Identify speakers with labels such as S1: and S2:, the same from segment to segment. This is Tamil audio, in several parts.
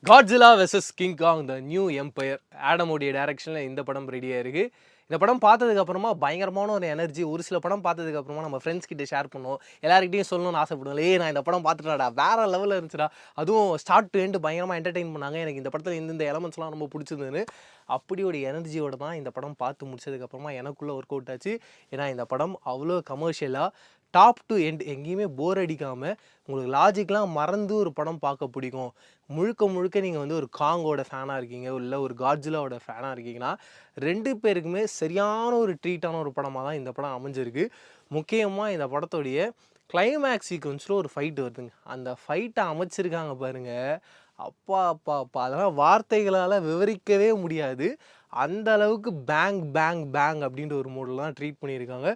S1: Godzilla versus King Kong the New Empire ஆடமோடைய டைரக்ஷனில் இந்த படம் ரெடியாக இருக்குது. இந்த படம் பார்த்ததுக்கப்புறமா பயங்கரமான ஒரு எனர்ஜி. ஒரு சில படம் பார்த்ததுக்கப்புறமா நம்ம ஃப்ரெண்ட்ஸ் கிட்ட ஷேர் பண்ணுவோம், எல்லாருக்கிட்டையும் சொல்லணும்னு ஆசைப்படுவோம். நான் இந்த படம் பார்த்துட்டாடா, வேறு லெவலில் இருந்துச்சுடா, அதுவும் ஸ்டார்ட் டு எண்டு பயங்கரமாக என்டர்டெயின் பண்ணாங்க, எனக்கு இந்த படத்தில் இந்த எலமெண்ட்ஸ்லாம் ரொம்ப பிடிச்சிருந்ததுன்னு. அப்படி ஒரு எனர்ஜியோட தான் இந்த படம் பார்த்து முடிச்சதுக்கப்புறமா எனக்குள்ளே ஒர்க் அவுட் ஆச்சு. ஏன்னா இந்த படம் அவ்வளோ கமர்ஷியலாக டாப் டு எண்ட் எங்கேயுமே போர் அடிக்காமல் உங்களுக்கு லாஜிக்லாம் மறந்து ஒரு படம் பார்க்க பிடிக்கும். முழுக்க முழுக்க நீங்கள் வந்து ஒரு காங்கோட ஃபேனாக இருக்கீங்க, இல்லை ஒரு காட்ஜிலாவோட ஃபேனாக இருக்கீங்கன்னா, 2 பேருக்குமே சரியான ஒரு ட்ரீட்டான ஒரு படமாக தான் இந்த படம் அமைஞ்சிருக்கு. முக்கியமாக இந்த படத்துடைய கிளைமேக்ஸ் சீக்வன்ஸில் ஒரு ஃபைட் வருதுங்க. அந்த ஃபைட்டை அமைச்சிருக்காங்க பாருங்கள், அப்பா அப்பா அப்பா, அதெல்லாம் வார்த்தைகளால் விவரிக்கவே முடியாது. அந்த அளவுக்கு பேங் பேங் பேங் அப்படின்ற ஒரு மோடில் தான் ட்ரீட் பண்ணியிருக்காங்க.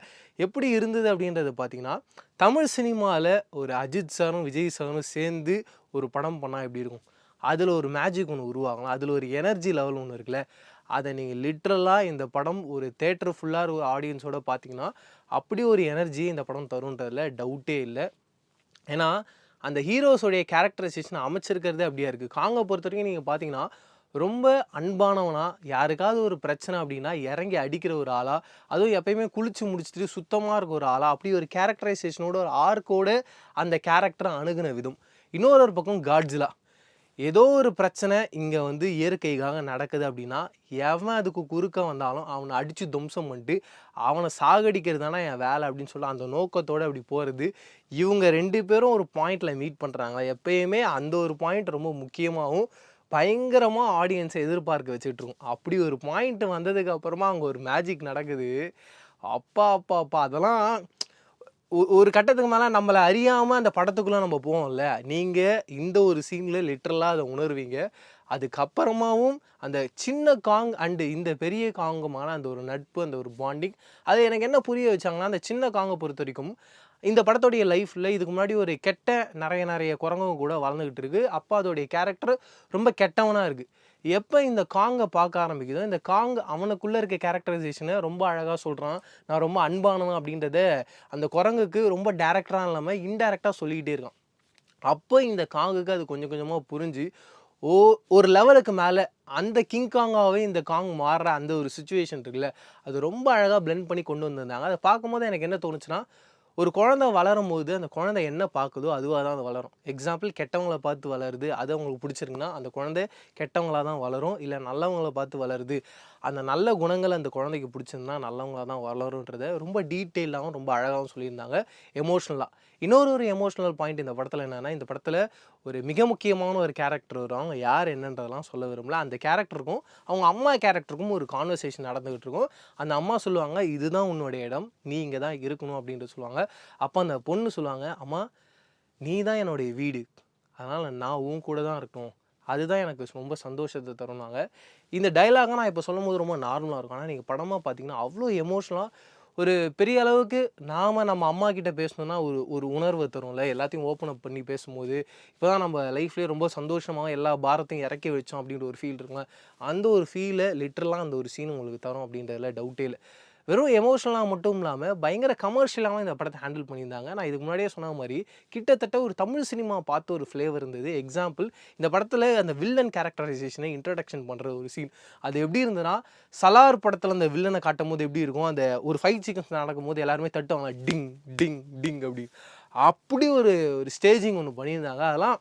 S1: எப்படி இருந்தது அப்படின்றது பார்த்தீங்கன்னா, தமிழ் சினிமாவில் ஒரு அஜித் சாரும் விஜய் சாரும் சேர்ந்து ஒரு படம் பண்ணால் எப்படி இருக்கும், அதில் ஒரு மேஜிக் ஒன்று உருவாகலாம், அதில் ஒரு எனர்ஜி லெவல் ஒன்று இருக்குல்ல, அதை நீங்கள் லிட்ரலாக இந்த படம் ஒரு தேட்டர் ஃபுல்லாக ஒரு ஆடியன்ஸோடு பார்த்தீங்கன்னா அப்படி ஒரு எனர்ஜியை இந்த படம் தருன்றதில் டவுட்டே இல்லை. ஏன்னா அந்த ஹீரோஸோடைய கேரக்டரைசேஷன் அமைச்சிருக்கிறதே அப்படியா இருக்குது. காங்கை பொறுத்த வரைக்கும் நீங்கள் பார்த்தீங்கன்னா ரொம்ப அன்பானவனா, யாருக்காவது ஒரு பிரச்சனை அப்படின்னா இறங்கி அடிக்கிற ஒரு ஆளா, அதுவும் எப்பயுமே குளிச்சு முடிச்சுட்டு சுத்தமாக இருக்க ஒரு ஆளா, அப்படி ஒரு கேரக்டரைசேஷனோட ஒரு ஆர்க்கோடு அந்த கேரக்டரை அணுகுன விதம். இன்னொரு பக்கம் காட்ஜிலா, ஏதோ ஒரு பிரச்சனை இங்கே வந்து இயற்கைக்காக நடக்குது அப்படின்னா, எவன் அதுக்கு குறுக்க வந்தாலும் அவனை அடித்து துவம்சம் பண்ணிட்டு அவனை சாகடிக்கிறது தானே என் வேலை அப்படின்னு சொல்லி அந்த நோக்கத்தோடு அப்படி போகிறது. இவங்க 2 பேரும் ஒரு பாயிண்டில் மீட் பண்ணுறாங்க. எப்பயுமே அந்த ஒரு பாயிண்ட் ரொம்ப முக்கியமாகவும் பயங்கரமாக ஆடியன்ஸை எதிர்பார்க்க வச்சுட்ருக்கும். அப்படி ஒரு பாயிண்ட் வந்ததுக்கு அப்புறமா அங்கே ஒரு மேஜிக் நடக்குது. அப்பா அப்பா அப்பா, அதெல்லாம் ஒரு கட்டத்துக்கு மேலே நம்மளை அறியாமல் அந்த படத்துக்குள்ளே நம்ம போவோம்ல, நீங்கள் இந்த ஒரு சீனில் லிட்ரலாக அதை உணர்வீங்க. அதுக்கப்புறமாவும் அந்த சின்ன காங் அண்டு இந்த பெரிய காங்குமான அந்த ஒரு நட்பு, அந்த ஒரு பாண்டிங், அது எனக்கு என்ன புரிய வச்சாங்கன்னா, அந்த சின்ன காங்கை பொறுத்த வரைக்கும் இந்த படத்தோடைய லைஃப்பில் இதுக்கு முன்னாடி ஒரு கெட்ட நிறைய குரங்கு கூட வளர்ந்துக்கிட்டு இருக்குது. அப்போ அதோடைய கேரக்டர் ரொம்ப கெட்டவனாக இருக்குது. எப்போ இந்த காங்கை பார்க்க ஆரம்பிக்குதோ, இந்த காங் அவனுக்குள்ளே இருக்க கேரக்டரைசேஷனை ரொம்ப அழகாக சொல்கிறான். நான் ரொம்ப அன்பானவன் அப்படின்றத அந்த குரங்குக்கு ரொம்ப டேரக்டராக இல்லாமல் இன்டேரக்டாக சொல்லிக்கிட்டே இருக்கான். அப்போ இந்த காங்குக்கு அது கொஞ்சம் கொஞ்சமாக புரிஞ்சு ஒரு லெவலுக்கு மேலே அந்த கிங் காங்காகவே இந்த காங் மாறுற அந்த ஒரு சுச்சுவேஷன் இருக்குல்ல, அது ரொம்ப அழகாக பிளெண்ட் பண்ணி கொண்டு வந்திருந்தாங்க. அதை பார்க்கும்போது எனக்கு என்ன தோணுச்சுன்னா, ஒரு குழந்தை வளரும் போது அந்த குழந்தை என்ன பார்க்குதோ அதுவாக தான் அது வளரும். எக்ஸாம்பிள், கெட்டவங்களை பார்த்து வளருது, அது அவங்களுக்கு பிடிச்சிருக்குன்னா அந்த குழந்தை கெட்டவங்களாக தான் வளரும். இல்லை நல்லவங்களை பார்த்து வளருது, அந்த நல்ல குணங்கள் அந்த குழந்தைக்கு பிடிச்சிருந்தா நல்லவங்களாக தான் வளருன்றதை ரொம்ப டீட்டெயிலாகவும் ரொம்ப அழகாகவும் சொல்லியிருந்தாங்க, எமோஷ்னலாக. இன்னொரு எமோஷ்னல் பாயிண்ட் இந்த படத்தில் என்னென்னா, இந்த படத்தில் ஒரு மிக முக்கியமான ஒரு கேரக்டர் வரும். அவங்க யார் என்னன்றதெல்லாம் சொல்ல விரும்பல. அந்த கேரக்டருக்கும் அவங்க அம்மா கேரக்டருக்கும் ஒரு கான்வர்சேஷன் நடந்துகிட்டு இருக்கும். அந்த அம்மா சொல்லுவாங்க, இதுதான் உன்னுடைய இடம், நீ இங்கே தான் இருக்கணும் அப்படின்ட்டு சொல்லுவாங்க. அப்போ அந்த பொண்ணு சொல்லுவாங்க, அம்மா நீ தான் என்னுடைய வீடு, அதனால் நான் உன் கூட தான் இருக்கணும், அதுதான் எனக்கு ரொம்ப சந்தோஷத்தை தரும்னாங்க. இந்த டைலாகை நான் இப்போ சொல்லும்போது ரொம்ப நார்மலாக இருக்கும். ஆனால் நீங்கள் படமாக பார்த்தீங்கன்னா அவ்வளோ எமோஷ்னலாக ஒரு பெரிய அளவுக்கு நம்ம அம்மா கிட்ட பேசணுன்னா ஒரு உணர்வை தரும்ல, எல்லாத்தையும் ஓப்பன் அப் பண்ணி பேசும்போது. இப்போ தான் நம்ம லைஃப்லேயே ரொம்ப சந்தோஷமாக எல்லா பாரத்தையும் இறக்கி வச்சோம் அப்படின்ற ஒரு ஃபீல் இருக்குங்க. அந்த ஒரு ஃபீலை லிட்டரலாக அந்த ஒரு சீன் உங்களுக்கு தரும் அப்படின்றதுல டவுட்டே இல்லை. வெறும் எமோஷனலாக மட்டும் இல்லாமல் பயங்கர கமர்ஷியலாகவும் இந்த படத்தை ஹேண்டில் பண்ணியிருந்தாங்க. நான் இதுக்கு முன்னாடியே சொன்ன மாதிரி கிட்டத்தட்ட ஒரு தமிழ் சினிமா பார்த்து ஒரு ஃப்ளேவர் இருந்தது. எக்ஸாம்பிள், இந்த படத்தில் அந்த வில்லன் கேரக்டரைசேஷனை இன்ட்ரடக்ஷன் பண்ணுற ஒரு சீன், அது எப்படி இருந்ததுன்னா, சலார் படத்தில் அந்த வில்லனை காட்டும் போது எப்படி இருக்கும், அந்த ஒரு ஃபைட் சீக்வன்ஸ் நடக்கும்போது எல்லாருமே தட்டுவாங்க, டிங் டிங் டிங் அப்படி ஒரு ஸ்டேஜிங் ஒன்று பண்ணியிருந்தாங்க. அதெல்லாம்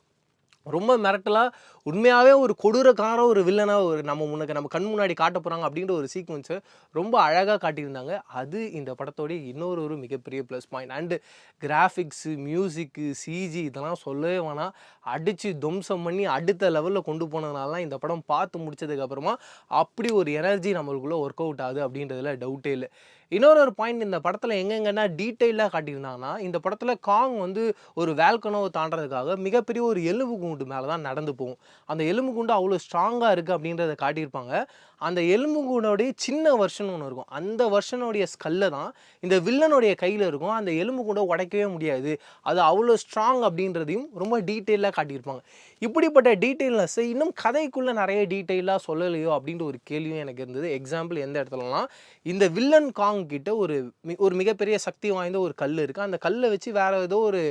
S1: ரொம்ப மிரட்டலாக, உண்மையாகவே ஒரு கொடூரக்கார ஒரு வில்லனாக நம்ம கண் முன்னாடி காட்ட போகிறாங்க அப்படின்ற ஒரு சீக்வன்ஸை ரொம்ப அழகாக காட்டியிருந்தாங்க. அது இந்த படத்தோடைய இன்னொரு மிகப்பெரிய plus point. And graphics, music, CG இதெல்லாம் சொல்லவே வேணாம். அடித்து துவம்சம் பண்ணி அடுத்த லெவலில் கொண்டு போனதுனால தான் இந்த படம் பார்த்து முடிச்சதுக்கப்புறமா அப்படி ஒரு எனர்ஜி நம்மளுக்குள்ளே ஒர்க் அவுட் ஆகுது அப்படின்றதுல டவுட்டே இல்லை. இன்னொரு பாயிண்ட், இந்த படத்தில் எங்கெங்கன்னா டீட்டெயிலாக காட்டியிருந்தாங்கன்னா, இந்த படத்தில் காங் வந்து ஒரு வேல்கனோவை தாண்டறதுக்காக மிகப்பெரிய ஒரு எலும்பு கூண்டு மேலே தான் நடந்து போகும். அந்த எலும்பு கூண்டு அவ்வளோ ஸ்ட்ராங்காக இருக்குது அப்படின்றத காட்டியிருப்பாங்க. அந்த எலும்பு கூண்டோடைய சின்ன வெர்ஷன் ஒன்று இருக்கும். அந்த வெர்ஷனுடைய ஸ்கல்லை தான் இந்த வில்லனுடைய கையில் இருக்கும். அந்த எலும்பு கூண்டை உடைக்கவே முடியாது, அது அவ்வளோ ஸ்ட்ராங் அப்படின்றதையும் ரொம்ப டீட்டெயிலாக காட்டியிருப்பாங்க. இப்படிப்பட்ட டீட்டெயில்னஸ் இன்னும் கதைக்குள்ளே நிறைய டீட்டெயிலாக சொல்லலையோ அப்படின்ற ஒரு கேள்வியும் எனக்கு இருந்தது. எக்ஸாம்பிள் எந்த இடத்துலலாம், இந்த வில்லன் காங் கிட்ட ஒரு மிகப்பெரிய சக்தி வாய்ந்த ஒரு கல் இருக்குது. அந்த கல்லை வச்சு வேறு ஏதோ ஒரு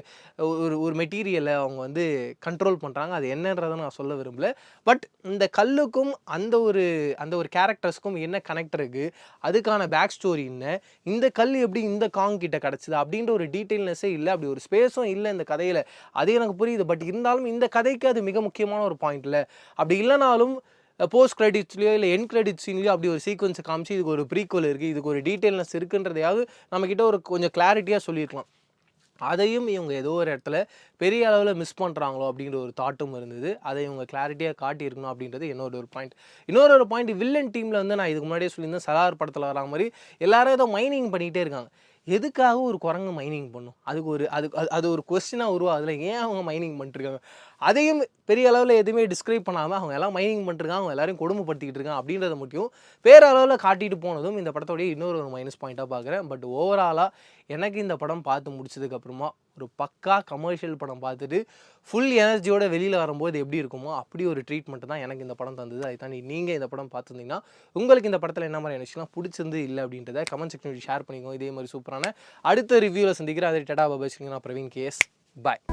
S1: ஒரு ஒரு மெட்டீரியலை அவங்க வந்து கண்ட்ரோல் பண்ணுறாங்க. அது என்னன்றதை நான் சொல்ல விரும்பல. பட் இந்த கல்லுக்கும் அந்த ஒரு கேரக்டர்ஸ்க்கும் என்ன கனெக்ட் இருக்குது, அதுக்கான பேக் ஸ்டோரி என்ன, இந்த கல் எப்படி இந்த காங் கிட்ட கிடச்சிது அப்படின்ற ஒரு டீட்டெயில்னஸே இல்லை. அப்படி ஒரு ஸ்பேஸும் இல்லை இந்த கதையில். அது எனக்கு புரியுது. பட் இருந்தாலும் இந்த கதைக்கு அது மிக முக்கியமான ஒரு பாயிண்ட் இல்லை. அப்படி இல்லைனாலும் போஸ்ட் கிரெடிட்ஸ்லையோ இல்லை என் கிரெடிட் சீன்லையோ அப்படி ஒரு சீக்வன்ஸை காமிச்சு இதுக்கு ஒரு ப்ரீக்வல் இருக்குது, இதுக்கு ஒரு டீட்டெயில்னஸ் இருக்குன்றதையாவது நம்மக்கிட்ட ஒரு கொஞ்சம் கிளாரிட்டியாக சொல்லியிருக்கலாம். அதையும் இவங்க ஏதோ ஒரு இடத்துல பெரிய அளவில் மிஸ் பண்ணுறாங்களோ அப்படின்ற ஒரு தாட்டும் இருந்தது. அதை இவங்க கிளாரிட்டியாக காட்டியிருக்கணும் அப்படின்றது என்னோட ஒரு பாயிண்ட். இன்னொரு பாயிண்ட், வில்லன் டீமில் வந்து நான் இதுக்கு முன்னாடியே சொல்லியிருந்தேன், சலார் படத்தில் வரா மாதிரி எல்லாரும் ஏதோ மைனிங் பண்ணிகிட்டே இருக்காங்க. எதுக்காக ஒரு குரங்கு மைனிங் பண்ணும்? அது ஒரு கொஸ்டினாக உருவாகுதுல, ஏன் அவங்க மைனிங் பண்ணிட்டுருக்காங்க? அதையும் பெரிய அளவில் எதுவுமே டிஸ்கிரைப் பண்ணாமல் அவங்க எல்லாம் மைனிங் பண்ணிட்டுருக்காங்க, அவங்க எல்லாரையும் கொடுமைப்படுத்திக்கிட்டு இருக்காங்க அப்படின்றத மட்டும் பேரளவில் காட்டிட்டு போனதும் இந்த படத்தோடைய இன்னொரு மைனஸ் பாயிண்ட்டாக பார்க்குறேன். பட் ஓவராலாக எனக்கு இந்த படம் பார்த்து முடிச்சதுக்கப்புறமா ஒரு பக்கா கமர்ஷியல் படம் பார்த்துட்டு ஃபுல் எனர்ஜியோட வெளியில் வரும்போது எப்படி இருக்குமோ அப்படி ஒரு ட்ரீட்மெண்ட் தான் எனக்கு இந்த படம் தந்தது. அதை தாண்டி நீங்கள் இந்த படம் பார்த்துருந்தீங்கன்னா உங்களுக்கு இந்த படத்தில் என்ன மாதிரி நினச்சினா பிடிச்சிருந்து இல்லை அப்படின்றத கமெண்ட் செக்ஷனில் ஷேர் பண்ணிக்கோங்க. இதே மாதிரி சூப்பரான அடுத்த ரிவ்யூவில் சந்திக்கிறேன். அதை டடா பாபா. நான் பிரவீன் கேஎஸ். பாய்.